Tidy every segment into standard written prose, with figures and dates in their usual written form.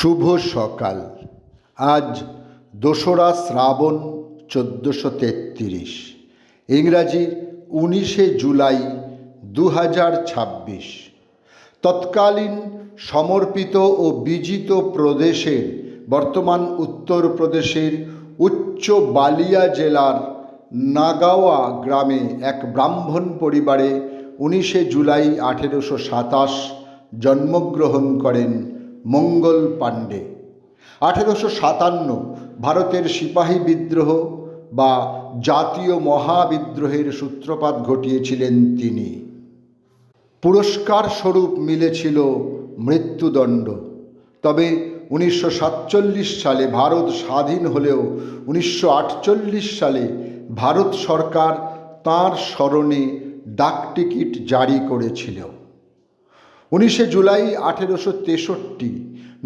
শুভ সকাল। আজ ২রা শ্রাবণ ১৪৩৩, ইংরাজি ১৯শে জুলাই ২০২৬। তৎকালীন সমর্পিত ও বিজিত প্রদেশের বর্তমান উত্তরপ্রদেশের উচ্চ বালিয়া জেলার নাগাওয়া গ্রামে এক ব্রাহ্মণ পরিবারে ১৯শে জুলাই ১৮২৭ জন্মগ্রহণ করেন মঙ্গল পাণ্ডে। ১৮৫৭ ভারতের সিপাহী বিদ্রোহ বা জাতীয় মহাবিদ্রোহের সূত্রপাত ঘটিয়েছিলেন তিনি। পুরস্কার স্বরূপ মিলেছিল মৃত্যুদণ্ড। তবে ১৯৪৭ সালে ভারত স্বাধীন হলেও ১৯৪৮ সালে ভারত সরকার তাঁর স্মরণে ডাকটিকিট জারি করেছিল। ১৯শে জুলাই ১৮৬৩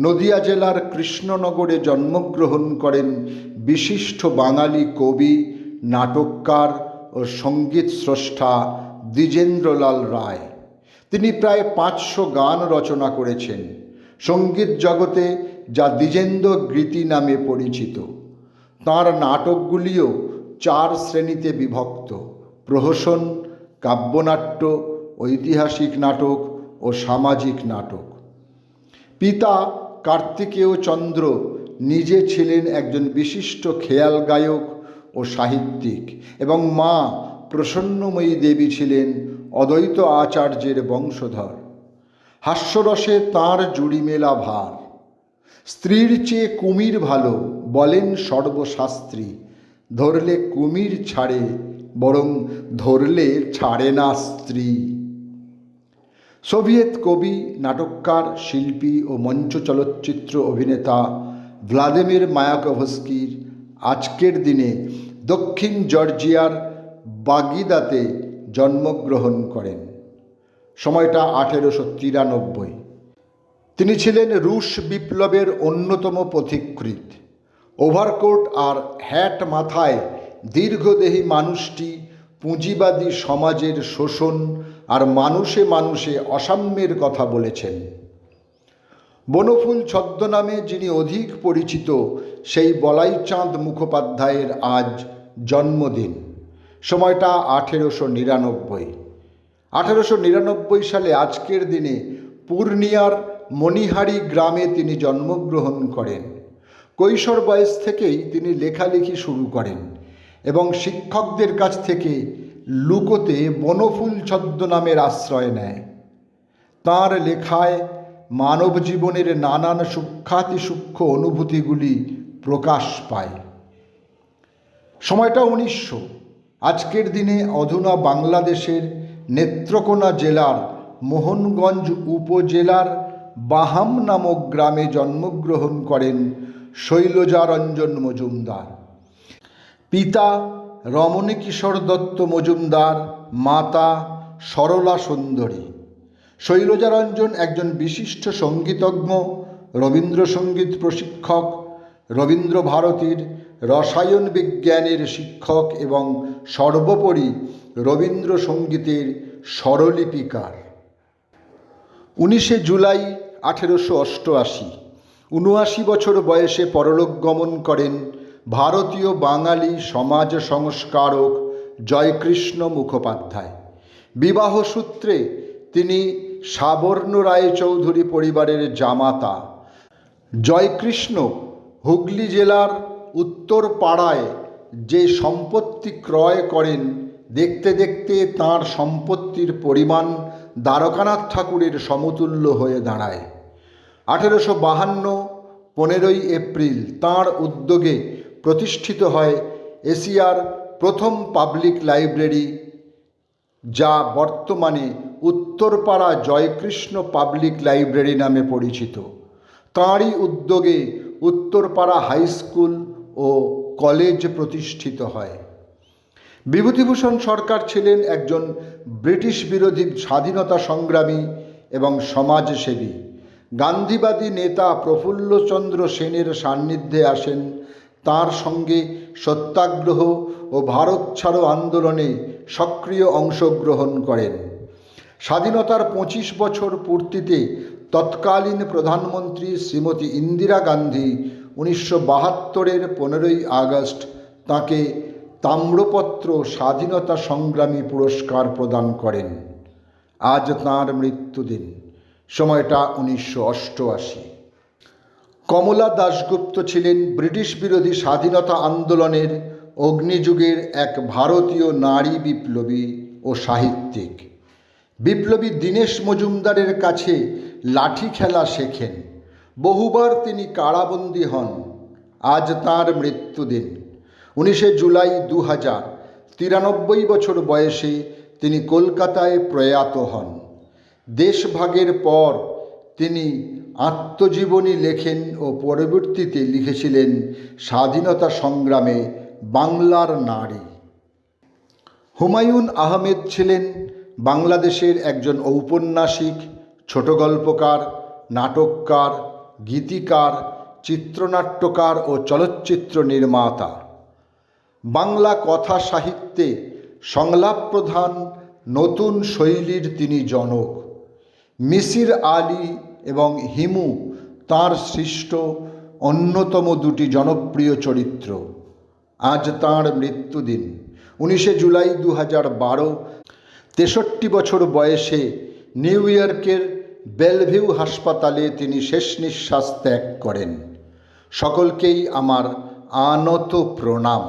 নদিয়া জেলার কৃষ্ণনগরে জন্মগ্রহণ করেন বিশিষ্ট বাঙালি কবি, নাটককার ও সঙ্গীত স্রষ্টা দ্বিজেন্দ্রলাল রায়। তিনি প্রায় ৫০০ গান রচনা করেছেন সঙ্গীত জগতে, যা দ্বিজেন্দ্র গীতি নামে পরিচিত। তাঁর নাটকগুলিও ৪ শ্রেণীতে বিভক্ত: প্রহসন, কাব্যনাট্য, ঐতিহাসিক নাটক ও সামাজিক নাটক। পিতা কার্তিকেয় চন্দ্র নিজে ছিলেন একজন বিশিষ্ট খেয়াল গায়ক ও সাহিত্যিক এবং মা প্রসন্নময়ী দেবী ছিলেন অদ্বৈত আচার্যের বংশধর। হাস্যরসে তাঁর জুড়ি মেলা ভার। স্ত্রীর চেয়ে কুমির ভালো বলেন সর্বশাস্ত্রী, ধরলে কুমির ছাড়ে বরং ধরলে ছাড়ে না স্ত্রী। সোভিয়েত কবি, নাটককার, শিল্পী ও মঞ্চ চলচ্চিত্র অভিনেতা ভ্লাদিমির মায়াকোভস্কির আজকের দিনে দক্ষিণ জর্জিয়ার বাগদাদে জন্মগ্রহণ করেন। সময়টা ১৮৯৩। তিনি ছিলেন রুশ বিপ্লবের অন্যতম পথিকৃৎ। ওভারকোট আর হ্যাট মাথায় দীর্ঘদেহী মানুষটি পুঁজিবাদী সমাজের শোষণ আর মানুষে মানুষে অসাম্যের কথা বলেছেন। বনফুল ছদ্মনামে যিনি অধিক পরিচিত, সেই বলাইচাঁদ মুখোপাধ্যায়ের আজ জন্মদিন। সময়টা ১৮৯৯। ১৮৯৯ সালে আজকের দিনে পূর্ণিয়ার মণিহারি গ্রামে তিনি জন্মগ্রহণ করেন। কৈশোর বয়স থেকেই তিনি লেখালেখি শুরু করেন এবং শিক্ষকদের কাছ থেকে লুকোতে বনফুল ছদ্মনামের আশ্রয় নেয়। তাঁর লেখায় মানব জীবনের নানান সূক্ষ্মাতিসূক্ষ্ম অনুভূতিগুলি প্রকাশ পায়। সময়টা ১৯০০। আজকের দিনে অধুনা বাংলাদেশের নেত্রকোনা জেলার মোহনগঞ্জ উপজেলার বাহাম নামক গ্রামে জন্মগ্রহণ করেন শৈলজারঞ্জন মজুমদার। পিতা রমণীকিশোর দত্ত মজুমদার, মাতা সরলা সুন্দরী। শৈলজারঞ্জন একজন বিশিষ্ট সঙ্গীতজ্ঞ, রবীন্দ্রসঙ্গীত প্রশিক্ষক, রবীন্দ্রভারতীর রসায়ন বিজ্ঞানের শিক্ষক এবং সর্বোপরি রবীন্দ্রসঙ্গীতের স্বরলিপিকার। ১৯শে জুলাই ১৮৮৮, ৭৯ বছর বয়সে পরলোক গমন করেন ভারতীয় বাঙালি সমাজ সংস্কারক জয়কৃষ্ণ মুখোপাধ্যায়। বিবাহ সূত্রে তিনি সাবর্ণ রায়চৌধুরী পরিবারের জামাতা। জয়কৃষ্ণ হুগলি জেলার উত্তরপাড়ায় যে সম্পত্তি ক্রয় করেন, দেখতে দেখতে তাঁর সম্পত্তির পরিমাণ দ্বারকানাথ ঠাকুরের সমতুল্য হয়ে দাঁড়ায়। ১৮৫২ 15ই এপ্রিল তাঁর উদ্যোগে প্রতিষ্ঠিত হয় এশিয়ার প্রথম পাবলিক লাইব্রেরি, যা বর্তমানে উত্তরপাড়া জয়কৃষ্ণ পাবলিক লাইব্রেরি নামে পরিচিত। তাঁরই উদ্যোগে উত্তরপাড়া হাই স্কুল ও কলেজ প্রতিষ্ঠিত হয়। বিভূতিভূষণ সরকার ছিলেন একজন ব্রিটিশ বিরোধী স্বাধীনতা সংগ্রামী এবং সমাজসেবী। গান্ধীবাদী নেতা প্রফুল্লচন্দ্র সেনের সান্নিধ্যে আসেন। তাঁর সঙ্গে সত্যাগ্রহ ও ভারত ছাড়ো আন্দোলনে সক্রিয় অংশগ্রহণ করেন। স্বাধীনতার ২৫ বছর পূর্তিতে তৎকালীন প্রধানমন্ত্রী শ্রীমতী ইন্দিরা গান্ধী 1972-এর 15ই আগস্ট তাঁকে তাম্রপত্র স্বাধীনতা সংগ্রামী পুরস্কার প্রদান করেন। আজ তাঁর মৃত্যুদিন, সময়টা 1988। কমলা দাশগুপ্ত ছিলেন ব্রিটিশ বিরোধী স্বাধীনতা আন্দোলনের অগ্নিযুগের এক ভারতীয় নারী বিপ্লবী ও সাহিত্যিক। বিপ্লবী দীনেশ মজুমদারের কাছে লাঠি খেলা শেখেন। বহুবার তিনি কারাবন্দী হন। আজ তাঁর মৃত্যুদিন, 19শে জুলাই 2000। 93 বছর বয়সে তিনি কলকাতায় প্রয়াত হন। দেশভাগের পর তিনি আত্মজীবনী লেখেন ও পরবর্তীতে লিখেছিলেন স্বাধীনতা সংগ্রামে বাংলার নারী। হুমায়ুন আহমেদ ছিলেন বাংলাদেশের একজন ঔপন্যাসিক, ছোট গল্পকার, নাটককার, গীতিকার, চিত্রনাট্যকার ও চলচ্চিত্র নির্মাতা। বাংলা কথা সাহিত্যে সংলাপ প্রধান নতুন শৈলীর তিনি জনক। মিসির আলী এবং হিমু তাঁর সৃষ্ট অন্যতম দুটি জনপ্রিয় চরিত্র। আজ তাঁর মৃত্যুদিন, 19শে জুলাই 2012। 63 বছর বয়সে নিউ ইয়র্কের বেলভিউ হাসপাতালে তিনি শেষ নিঃশ্বাস ত্যাগ করেন। সকলকেই আমার আনত প্রণাম।